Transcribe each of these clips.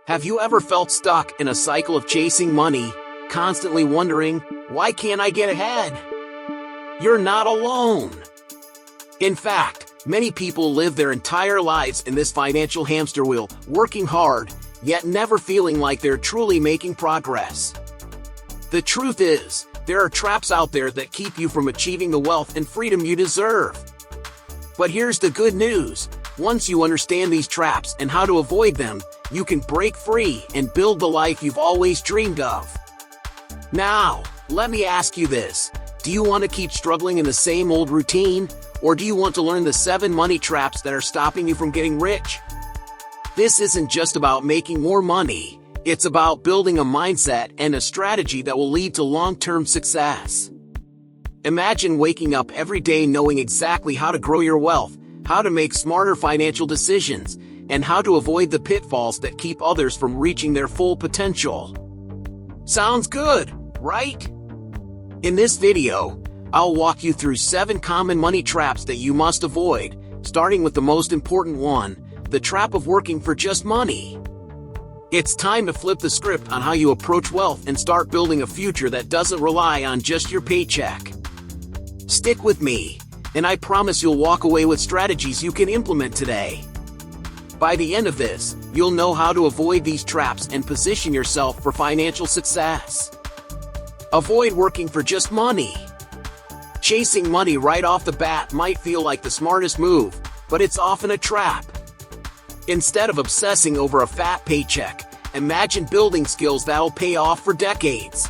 Have you ever felt stuck in a cycle of chasing money, constantly wondering, why can't I get ahead? You're not alone. In fact, many people live their entire lives in this financial hamster wheel, working hard, yet never feeling like they're truly making progress. The truth is, there are traps out there that keep you from achieving the wealth and freedom you deserve. But here's the good news. Once you understand these traps and how to avoid them, you can break free and build the life you've always dreamed of. Now, let me ask you this. Do you want to keep struggling in the same old routine? Or do you want to learn the 7 money traps that are stopping you from getting rich? This isn't just about making more money. It's about building a mindset and a strategy that will lead to long-term success. Imagine waking up every day knowing exactly how to grow your wealth, how to make smarter financial decisions, and how to avoid the pitfalls that keep others from reaching their full potential. Sounds good, right? In this video, I'll walk you through 7 common money traps that you must avoid, starting with the most important one, the trap of working for just money. It's time to flip the script on how you approach wealth and start building a future that doesn't rely on just your paycheck. Stick with me, and I promise you'll walk away with strategies you can implement today. By the end of this, you'll know how to avoid these traps and position yourself for financial success. Avoid working for just money. Chasing money right off the bat might feel like the smartest move, but it's often a trap. Instead of obsessing over a fat paycheck, imagine building skills that'll pay off for decades.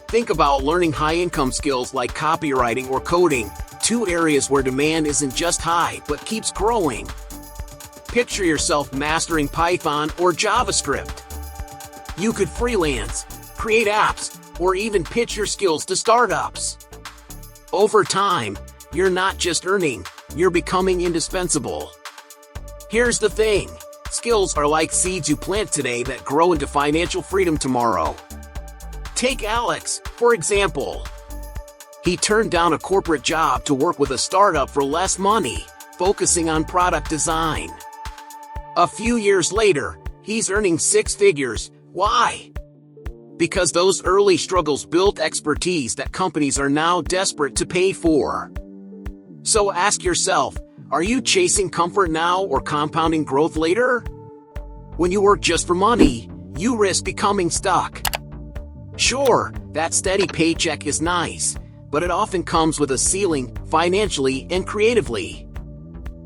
Think about learning high-income skills like copywriting or coding, 2 areas where demand isn't just high but keeps growing. Picture yourself mastering Python or JavaScript. You could freelance, create apps, or even pitch your skills to startups. Over time, you're not just earning, you're becoming indispensable. Here's the thing, skills are like seeds you plant today that grow into financial freedom tomorrow. Take Alex, for example. He turned down a corporate job to work with a startup for less money, focusing on product design. A few years later, he's earning 6 figures. Why? Because those early struggles built expertise that companies are now desperate to pay for. So ask yourself, are you chasing comfort now or compounding growth later? When you work just for money, you risk becoming stuck. Sure, that steady paycheck is nice, but it often comes with a ceiling, financially and creatively.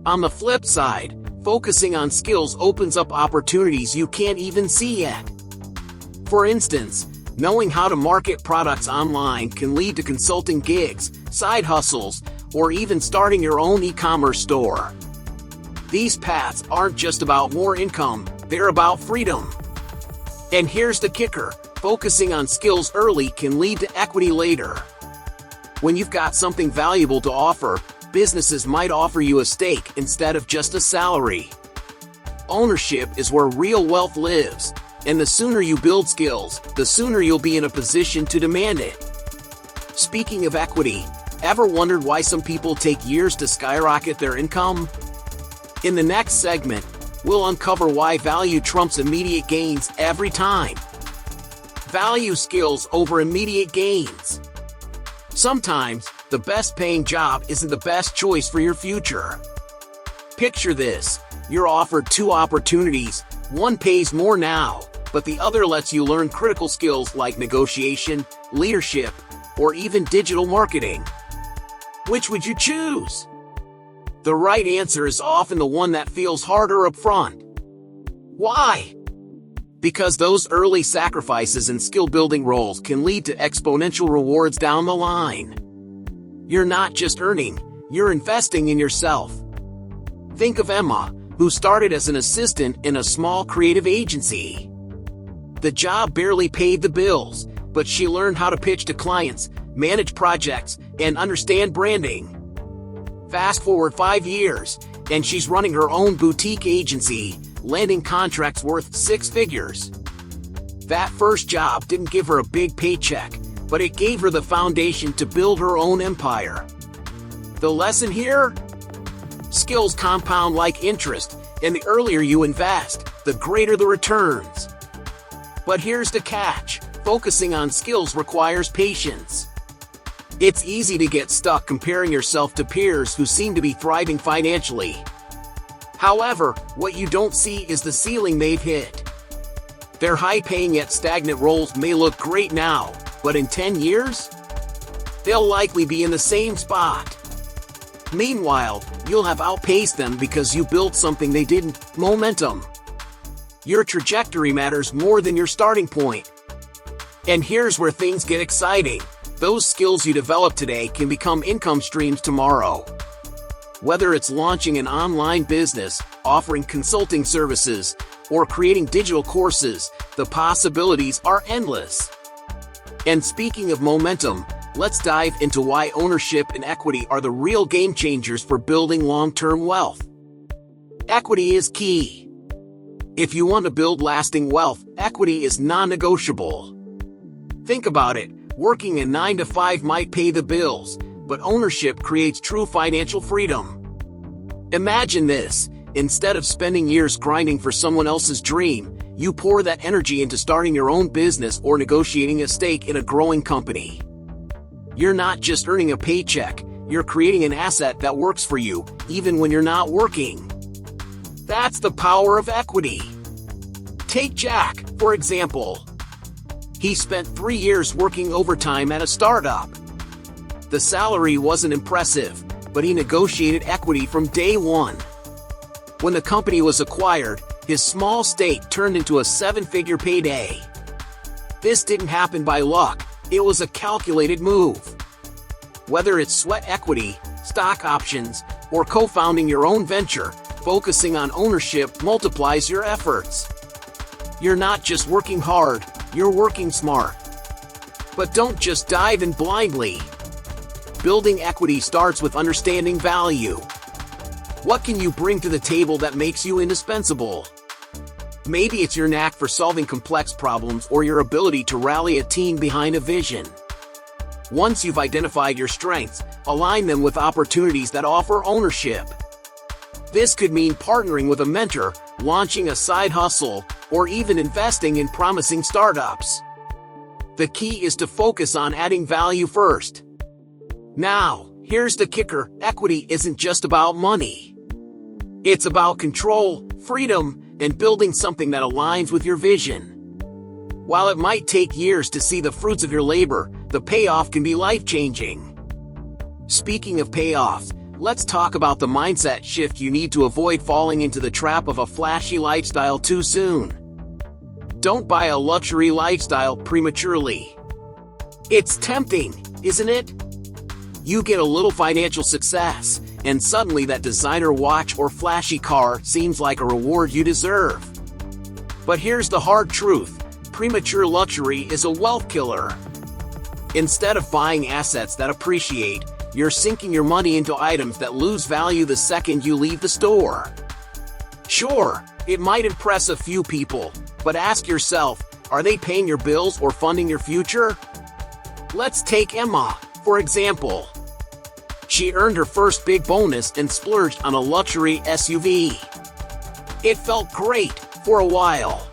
On the flip side, focusing on skills opens up opportunities you can't even see yet. For instance, knowing how to market products online can lead to consulting gigs, side hustles, or even starting your own e-commerce store. These paths aren't just about more income, they're about freedom. And here's the kicker, focusing on skills early can lead to equity later. When you've got something valuable to offer, businesses might offer you a stake instead of just a salary. Ownership is where real wealth lives, and the sooner you build skills, the sooner you'll be in a position to demand it. Speaking of equity, ever wondered why some people take years to skyrocket their income? In the next segment, we'll uncover why value trumps immediate gains every time. Value skills over immediate gains. Sometimes, the best paying job isn't the best choice for your future. Picture this, you're offered 2 opportunities, one pays more now, but the other lets you learn critical skills like negotiation, leadership, or even digital marketing. Which would you choose? The right answer is often the one that feels harder up front. Why? Because those early sacrifices in skill-building roles can lead to exponential rewards down the line. You're not just earning, you're investing in yourself. Think of Emma, who started as an assistant in a small creative agency. The job barely paid the bills, but she learned how to pitch to clients, manage projects, and understand branding. Fast forward 5 years, and she's running her own boutique agency, landing contracts worth 6 figures. That first job didn't give her a big paycheck, but it gave her the foundation to build her own empire. The lesson here? Skills compound like interest, and the earlier you invest, the the greater the returns. But here's the catch: focusing on skills requires patience. It's easy to get stuck comparing yourself to peers who seem to be thriving financially. However, what you don't see is the ceiling they've hit. Their high-paying yet stagnant roles may look great now, but in 10 years? They'll likely be in the same spot. Meanwhile, you'll have outpaced them because you built something they didn't. Momentum. Your trajectory matters more than your starting point. And here's where things get exciting. Those skills you develop today can become income streams tomorrow. Whether it's launching an online business, offering consulting services, or creating digital courses, the possibilities are endless. And speaking of momentum, let's dive into why ownership and equity are the real game changers for building long-term wealth. Equity is key. If you want to build lasting wealth, equity is non-negotiable. Think about it. Working a 9-to-5 might pay the bills, but ownership creates true financial freedom. Imagine this: instead of spending years grinding for someone else's dream, you pour that energy into starting your own business or negotiating a stake in a growing company. You're not just earning a paycheck, you're creating an asset that works for you, even when you're not working. That's the power of equity. Take Jack, for example. He spent 3 years working overtime at a startup. The salary wasn't impressive, but he negotiated equity from day one. When the company was acquired, his small stake turned into a 7-figure payday. This didn't happen by luck, it was a calculated move. Whether it's sweat equity, stock options, or co-founding your own venture, focusing on ownership multiplies your efforts. You're not just working hard, you're working smart. But don't just dive in blindly. Building equity starts with understanding value. What can you bring to the table that makes you indispensable? Maybe it's your knack for solving complex problems or your ability to rally a team behind a vision. Once you've identified your strengths, align them with opportunities that offer ownership. This could mean partnering with a mentor, launching a side hustle, or even investing in promising startups. The key is to focus on adding value first. Now, here's the kicker: equity isn't just about money. It's about control, freedom, and building something that aligns with your vision. While it might take years to see the fruits of your labor, the payoff can be life-changing. Speaking of payoffs, let's talk about the mindset shift you need to avoid falling into the trap of a flashy lifestyle too soon. Don't buy a luxury lifestyle prematurely. It's tempting, isn't it? You get a little financial success, and suddenly that designer watch or flashy car seems like a reward you deserve. But here's the hard truth: premature luxury is a wealth killer. Instead of buying assets that appreciate, you're sinking your money into items that lose value the second you leave the store. Sure, it might impress a few people, but ask yourself, are they paying your bills or funding your future? Let's take Emma, for example. She earned her first big bonus and splurged on a luxury SUV. It felt great for a while.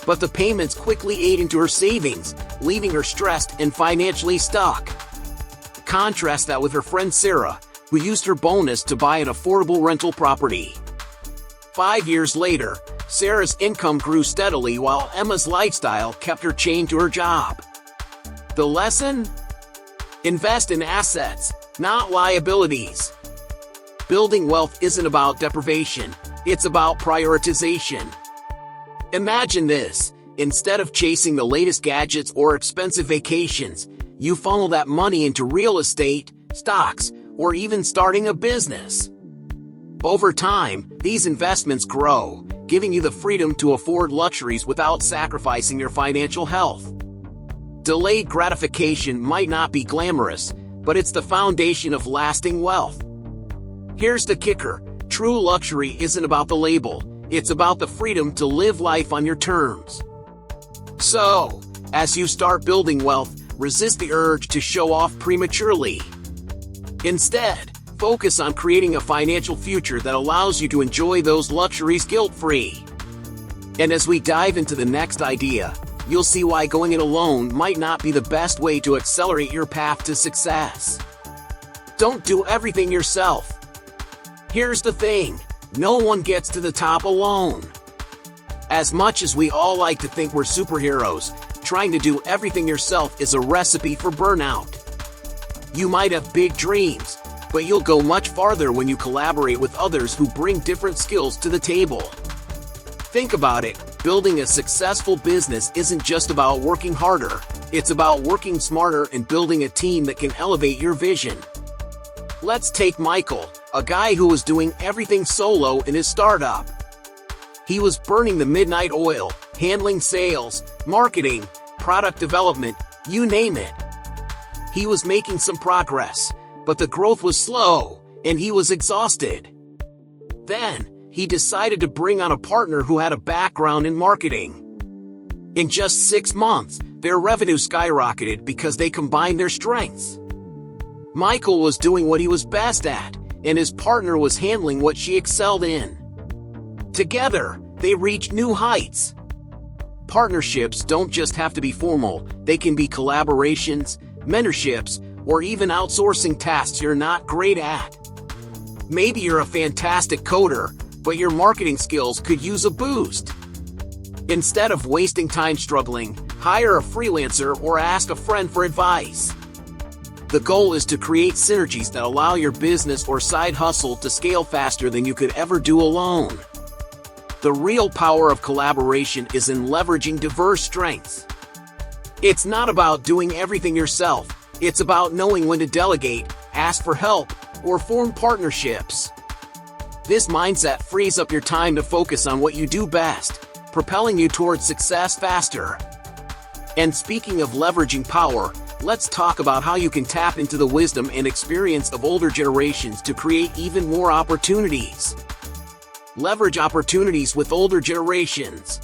But the payments quickly ate into her savings, leaving her stressed and financially stuck. Contrast that with her friend Sarah, who used her bonus to buy an affordable rental property. 5 years later, Sarah's income grew steadily while Emma's lifestyle kept her chained to her job. The lesson? Invest in assets, not liabilities. Building wealth isn't about deprivation, it's about prioritization. Imagine this: instead of chasing the latest gadgets or expensive vacations, you funnel that money into real estate, stocks, or even starting a business. Over time, these investments grow, giving you the freedom to afford luxuries without sacrificing your financial health. Delayed gratification might not be glamorous, but it's the foundation of lasting wealth. Here's the kicker: true luxury isn't about the label, it's about the freedom to live life on your terms. So, as you start building wealth, resist the urge to show off prematurely. Instead, focus on creating a financial future that allows you to enjoy those luxuries guilt-free. And as we dive into the next idea, you'll see why going it alone might not be the best way to accelerate your path to success. Don't do everything yourself. Here's the thing, no one gets to the top alone. As much as we all like to think we're superheroes, trying to do everything yourself is a recipe for burnout. You might have big dreams, but you'll go much farther when you collaborate with others who bring different skills to the table. Think about it, building a successful business isn't just about working harder, it's about working smarter and building a team that can elevate your vision. Let's take Michael, a guy who was doing everything solo in his startup. He was burning the midnight oil, handling sales, marketing, product development, you name it. He was making some progress, but the growth was slow, and he was exhausted. Then, he decided to bring on a partner who had a background in marketing. In just 6 months, their revenue skyrocketed because they combined their strengths. Michael was doing what he was best at, and his partner was handling what she excelled in. Together, they reached new heights. Partnerships don't just have to be formal, they can be collaborations, mentorships, or even outsourcing tasks you're not great at. Maybe you're a fantastic coder, but your marketing skills could use a boost. Instead of wasting time struggling, hire a freelancer or ask a friend for advice. The goal is to create synergies that allow your business or side hustle to scale faster than you could ever do alone. The real power of collaboration is in leveraging diverse strengths. It's not about doing everything yourself, it's about knowing when to delegate, ask for help, or form partnerships. This mindset frees up your time to focus on what you do best, propelling you towards success faster. And speaking of leveraging power, let's talk about how you can tap into the wisdom and experience of older generations to create even more opportunities. Leverage opportunities with older generations.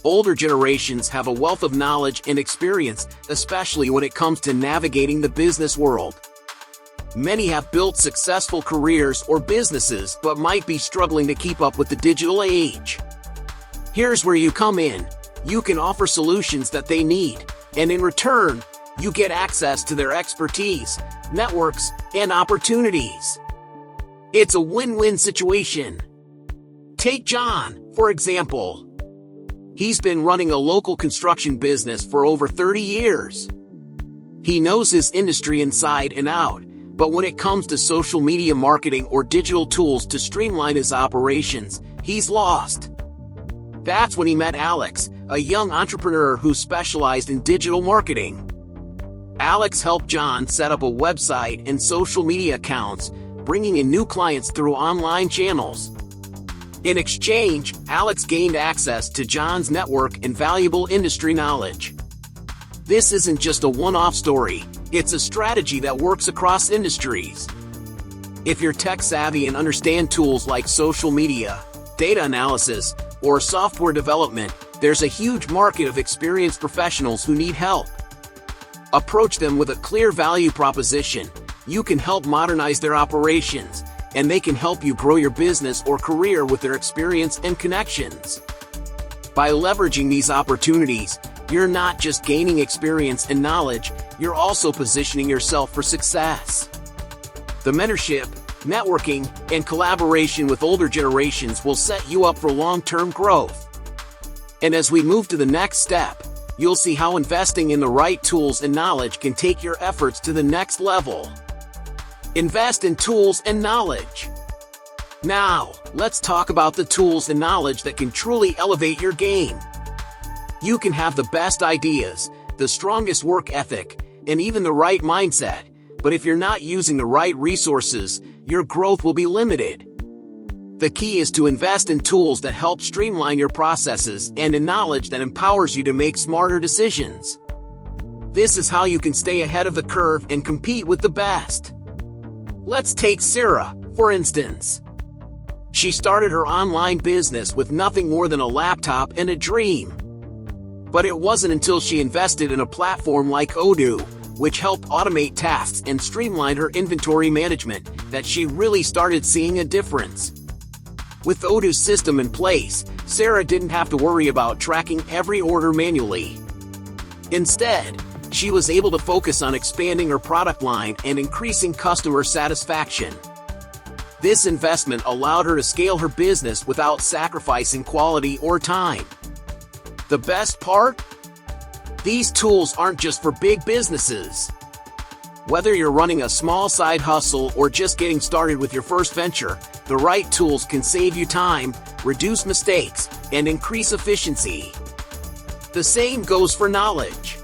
Older generations have a wealth of knowledge and experience, especially when it comes to navigating the business world. Many have built successful careers or businesses but might be struggling to keep up with the digital age. Here's where you come in. You can offer solutions that they need, and in return, you get access to their expertise, networks, and opportunities. It's a win-win situation. Take John, for example. He's been running a local construction business for over 30 years. He knows his industry inside and out, but when it comes to social media marketing or digital tools to streamline his operations, he's lost. That's when he met Alex, a young entrepreneur who specialized in digital marketing. Alex helped John set up a website and social media accounts, bringing in new clients through online channels. In exchange, Alex gained access to John's network and valuable industry knowledge. This isn't just a one-off story, it's a strategy that works across industries. If you're tech-savvy and understand tools like social media, data analysis, or software development, there's a huge market of experienced professionals who need help. Approach them with a clear value proposition. You can help modernize their operations, and they can help you grow your business or career with their experience and connections. By leveraging these opportunities, you're not just gaining experience and knowledge, you're also positioning yourself for success. The mentorship, networking, and collaboration with older generations will set you up for long-term growth. And as we move to the next step, you'll see how investing in the right tools and knowledge can take your efforts to the next level. Invest in tools and knowledge. Now, let's talk about the tools and knowledge that can truly elevate your game. You can have the best ideas, the strongest work ethic, and even the right mindset, but if you're not using the right resources, your growth will be limited. The key is to invest in tools that help streamline your processes and in knowledge that empowers you to make smarter decisions. This is how you can stay ahead of the curve and compete with the best. Let's take Sarah, for instance. She started her online business with nothing more than a laptop and a dream. But it wasn't until she invested in a platform like Odoo, which helped automate tasks and streamline her inventory management, that she really started seeing a difference. With Odoo's system in place, Sarah didn't have to worry about tracking every order manually. Instead, she was able to focus on expanding her product line and increasing customer satisfaction. This investment allowed her to scale her business without sacrificing quality or time. The best part? These tools aren't just for big businesses. Whether you're running a small side hustle or just getting started with your first venture, the right tools can save you time, reduce mistakes, and increase efficiency. The same goes for knowledge.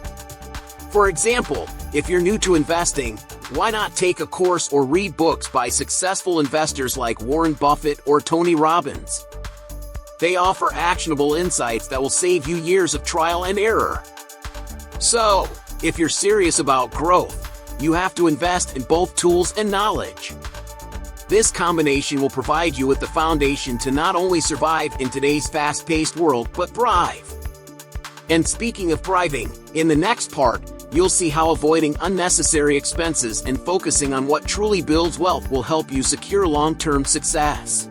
For example, if you're new to investing, why not take a course or read books by successful investors like Warren Buffett or Tony Robbins? They offer actionable insights that will save you years of trial and error. So, if you're serious about growth, you have to invest in both tools and knowledge. This combination will provide you with the foundation to not only survive in today's fast-paced world, but thrive. And speaking of thriving, in the next part, you'll see how avoiding unnecessary expenses and focusing on what truly builds wealth will help you secure long-term success.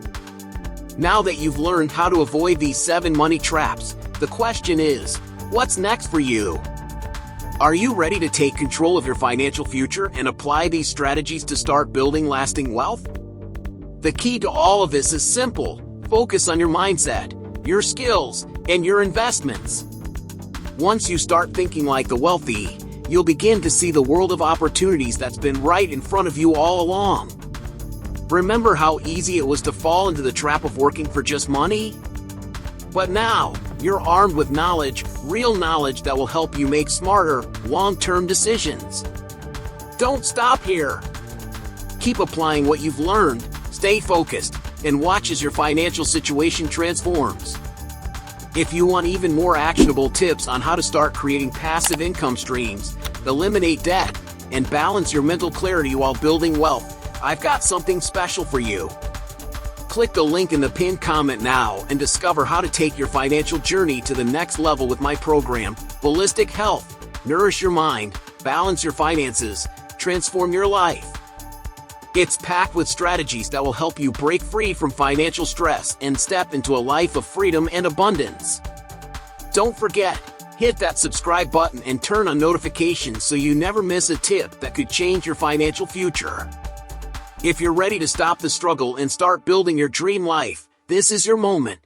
Now that you've learned how to avoid these 7 money traps, the question is, what's next for you? Are you ready to take control of your financial future and apply these strategies to start building lasting wealth? The key to all of this is simple: focus on your mindset, your skills, and your investments. Once you start thinking like the wealthy, you'll begin to see the world of opportunities that's been right in front of you all along. Remember how easy it was to fall into the trap of working for just money? But now, you're armed with knowledge, real knowledge that will help you make smarter, long-term decisions. Don't stop here. Keep applying what you've learned, stay focused, and watch as your financial situation transforms. If you want even more actionable tips on how to start creating passive income streams, eliminate debt, and balance your mental clarity while building wealth, I've got something special for you. Click the link in the pinned comment now and discover how to take your financial journey to the next level with my program, Holistic Health. Nourish your mind, balance your finances, transform your life. It's packed with strategies that will help you break free from financial stress and step into a life of freedom and abundance. Don't forget, hit that subscribe button and turn on notifications so you never miss a tip that could change your financial future. If you're ready to stop the struggle and start building your dream life, this is your moment.